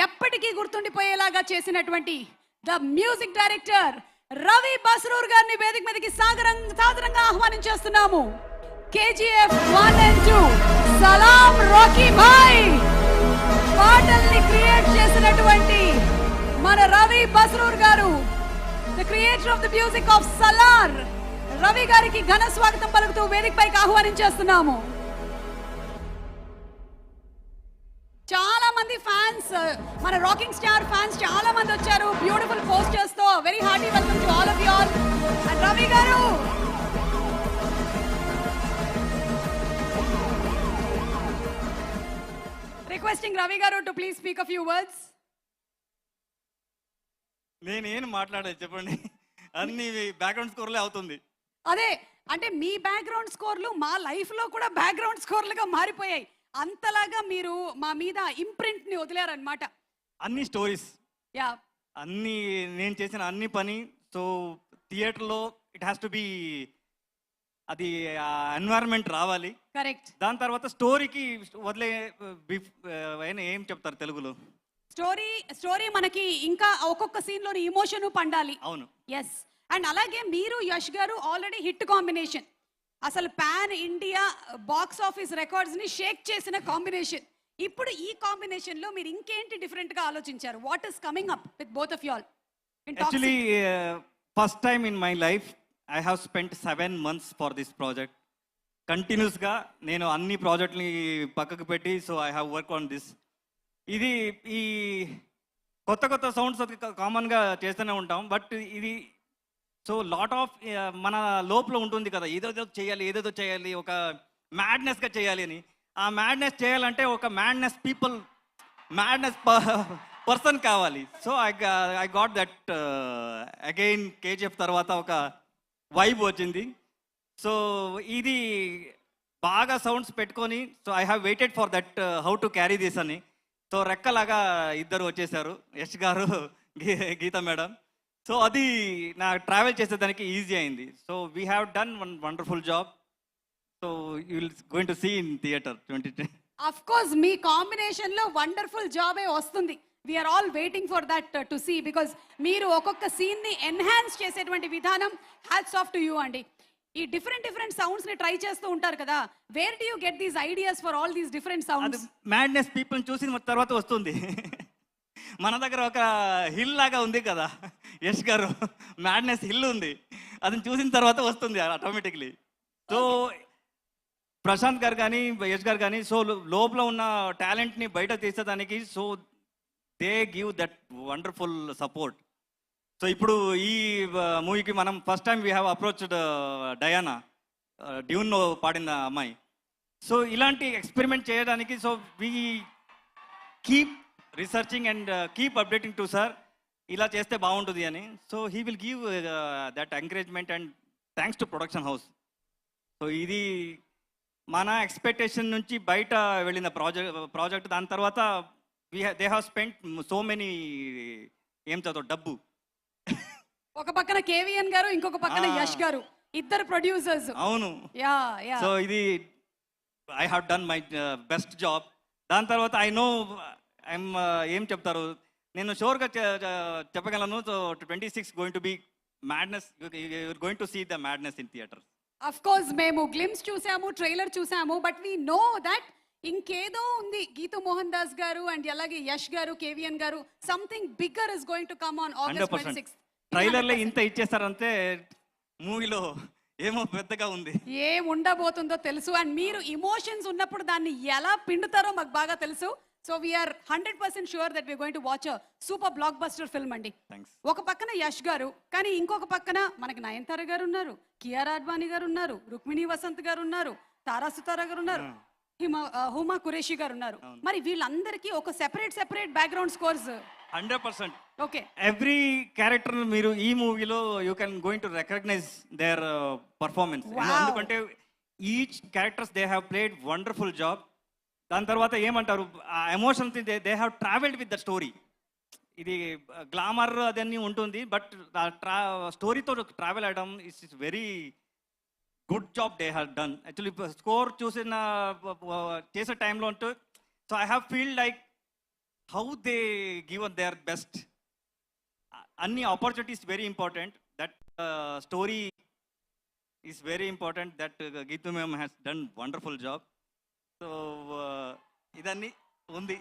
ఎప్పటికీ గుర్తుండిపోయేలాగా చేసినటువంటి the music director Ravi Basrur గారిని వేదిక మీదకి సాదరంగా ఆహ్వానించేస్తున్నాము. KGF 1 and 2 సలాం రాకీ భాయ్ పాటల్ని క్రియేట్ చేసినటువంటి మన రవి బస్రూర్ గారు, the creator of the music of Salaar, Ravi గారికి ఘన స్వాగతం పలుకుతూ వేదిక పైకి ఆహ్వానించేస్తున్నాము. చాలా మంది ఫ్యాన్స్, మన రాకింగ్ స్టార్ ఫ్యాన్స్ చాలా మంది వచ్చారు. బ్యూటిఫుల్ పోస్టర్స్ తో very hearty welcome to all of you all. And Ravi గారు, రిక్వెస్టింగ్ రవి గారు to please speak a few words. నేనేం మాట్లాడేది చెప్పండి, అన్ని బ్యాక్గ్రౌండ్ స్కోర్లే అవుతుంది. అదే అంటే మీ బ్యాక్గ్రౌండ్ స్కోర్లు మా లైఫ్ లో కూడా బ్యాక్గ్రౌండ్ స్కోర్లుగా మారిపోయాయి. అంతలాగా మీరు మా మీద ఇంప్రింట్ ని వదిలారనమాట. అన్ని స్టోరీస్, యా, అన్ని నేను చేసిన అన్ని పని. సో థియేటర్లో ఇట్ హ్యాస్ టు బి, అది ఎన్వైరన్మెంట్ రావాలి. కరెక్ట్. దాని తర్వాత స్టోరీకి వదిలే ఏం చెప్తారు తెలుగులో, స్టోరీ మనకి ఇంకా ఒక్కొక్క సీన్ లోని ఇమోషన్ పండాలి. అవును, ఎస్. అండ్ అలాగే మీరు యష్ గారు ఆల్రెడీ హిట్ కాంబినేషన్, అసలు pan India box office records ని షేక్ చేసిన కాంబినేషన్. ఇప్పుడు ఈ కాంబినేషన్ లో మీరు ఇంకేంటి డిఫరెంట్ గా ఆలోచించారు? What is coming up with both of you all? Actually first time in my life I have spent 7 months for this project. కంటిన్యూస్గా నేను అన్ని ప్రాజెక్ట్ని పక్కకు పెట్టి, so I have work on this. ఇది ఈ కొత్త సౌండ్స్ కామన్గా చేస్తూనే ఉంటాం, బట్ ఇది సో లాట్ ఆఫ్ మన లోపల ఉంటుంది కదా, ఏదేదో చేయాలి, ఒక మ్యాడ్నెస్గా చేయాలి అని. ఆ మ్యాడ్నెస్ చేయాలంటే ఒక మ్యాడ్నెస్ పర్సన్ కావాలి. So I got that again. KGF తర్వాత ఒక వైబ్ వచ్చింది. సో ఇది బాగా సౌండ్స్ పెట్టుకొని, so I have waited for that how to carry this అని. సో రెక్కలాగా ఇద్దరు వచ్చేసారు, యష్ గారు, గీత మేడం. సో అది నా ట్రావెల్ చేసేదానికి ఈజీ అయింది. So we have done one wonderful job. So you will going to see in theatre 2010. Of course మీ combination లో వండర్ఫుల్ జాబే వస్తుంది. We are all waiting for that to see, because మీరు ఒక్కొక్క సీన్ ని ఎన్హాన్స్ చేసేటువంటి విధానం హ్యాట్స్ ఆఫ్ టు యూ అండి. ఈ డిఫరెంట్ సౌండ్స్ ని ట్రై చేస్తూ ఉంటారు కదా, wear do you get these ideas for all these different sounds? Madness people చూసిన తర్వాత వస్తుంది. మన దగ్గర ఒక హిల్ లాగా ఉంది కదా యష్ గారు, మ్యాడ్నెస్ హిల్ ఉంది, అది చూసిన తర్వాత వస్తుంది ఆటోమేటిక్లీ. సో ప్రశాంత్ గారు కానీ యష్ గారు కానీ, సో లోపల ఉన్న టాలెంట్ని బయట తీసేదానికి, so they give that wonderful support. So ఇప్పుడు ఈ మూవీకి మనం first time we have approached Diana, Dune పాడిన అమ్మాయి. సో ఇలాంటి ఎక్స్పెరిమెంట్ చేయడానికి, so we keep researching and keep updating to sir, ఇలా చేస్తే బాగుంటుంది అని. So he will give that encouragement and thanks to production house. So ఇది మన ఎక్స్పెక్టేషన్ నుంచి బయట వెళ్ళిన ప్రాజెక్ట్. దాని తర్వాత they have spent so many, ఏం చదువు డబ్బు. ఒక పక్కన KVN గారు, ఇంకొక పక్కన యష్ గారు, ఇద్దరు ప్రొడ్యూసర్స్. అవును, యా. సో ఇది I have done my best job. దాని తర్వాత ఐ నో ఐఎమ్ ఏం చెప్తారు, నేను షూర్గా చెప్పగలను. So 26 going to be madness, you're going to see the madness in theatre. Of course మేము గ్లిమ్స్ చూసాము, ట్రైలర్ చూసాము, బట్ వీ నో దట్ ఇంకేదో ఉంది. గీతూ మోహన్ దాస్ గారు అండ్ అలాగే యష్ గారు, KVN గారు, something bigger is going to come on August 26th. ట్రైలర్లో ఇంత ఇచ్చేస్తారంటే మూవీలో ఏమో పెద్దగా ఉంది, ఏం ఉండబోతుందో తెలుసు. అండ్ మీరు ఇమోషన్స్ ఉన్నప్పుడు దాన్ని ఎలా పిండుతారో మాకు బాగా తెలుసు. So we are 100% sure that we are going to watch a super blockbuster film అండి. ఒక పక్కన యష్ గారు, కానీ ఇంకొక పక్కన మనకి నయనతార గారు ఉన్నారు, కియారా అడ్వాణి గారు ఉన్నారు, రుక్మిణి వసంత్ గారు ఉన్నారు, తారా సుతారా గారు ఉన్నారు, హుమా కురేషి గారు ఉన్నారు. మరి వీళ్ళందరికీ ఒక separate background scores 100%. Okay, every character మీరు ఈ మూవీలో you can going to recognise their performance. ఎందుకంటే each characters they have played wonderful job. దాని తర్వాత ఏమంటారు, ఆ emotions they have travelled with the story. ఇది గ్లామర్ అదన్నీ ఉంటుంది, బట్ స్టోరీతో ట్రావెల్ అవడం is very good job they have done. Actually score చూసిన చేసే టైంలో ఉంటూ, so I have feel like how they give their best. అన్ని opportunities very important. That story is very important. That Geethu ma'am has done wonderful job. So ఇదన్నీ ఉంది.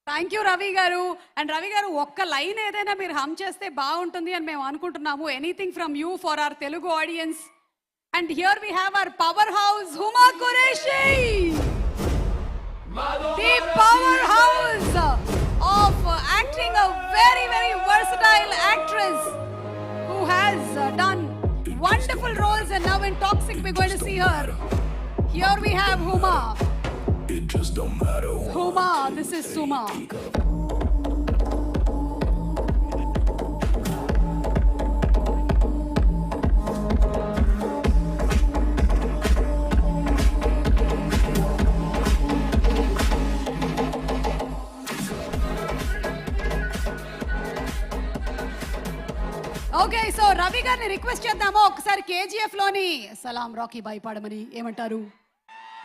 Thank you Ravi గారు. And Ravi గారు, ఒక్క లైన్ ఏదైనా మీరు హమ్ చేస్తే బాగుంటుంది అని మేము అనుకుంటున్నాము. Anything from you for our Telugu audience. And here we have our power house Huma Qureshi, the power house of acting, a very very versatile actress who has done wonderful roles, and now in Toxic we're going to see her. Here we have Huma. It just don't matter. Huma, this is Suma. Okay, so Ravi గారిని request చేద్దాము ఒకసారి KGF లోని సలాం Rocky Bhai పాడమని. ఏమంటారు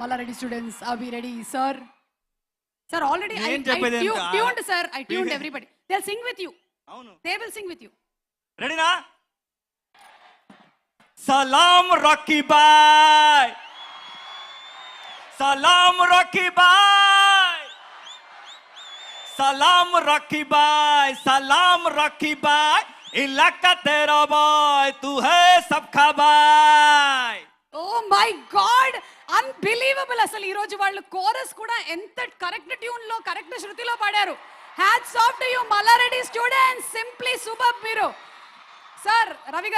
Mallareddy students? Are we ready sir? Sir already ఏం చెప్పేది ఏంటి? Tuned sir, I tuned everybody. They will sing with you. అవును, they will sing with you. రెడీనా? సలాం రాకీ బాయ్, సలాం రాకీ బాయ్, సలాం రాకీ బాయ్, సలాం రాకీ బాయ్, ఇలాకా తేరా బాయ్, తూ హై సబ్కా బాయ్. Oh my god, unbelievable. అసలు ఈ రోజు వాళ్ళు కోరస్ కూడా ఎంత కరెక్ట్ ట్యూన్ లో, కరెక్ట్ శృతిలో పాడారు. Hats off to you Mallareddy students, simply super. మీరు సార్ రవి గారు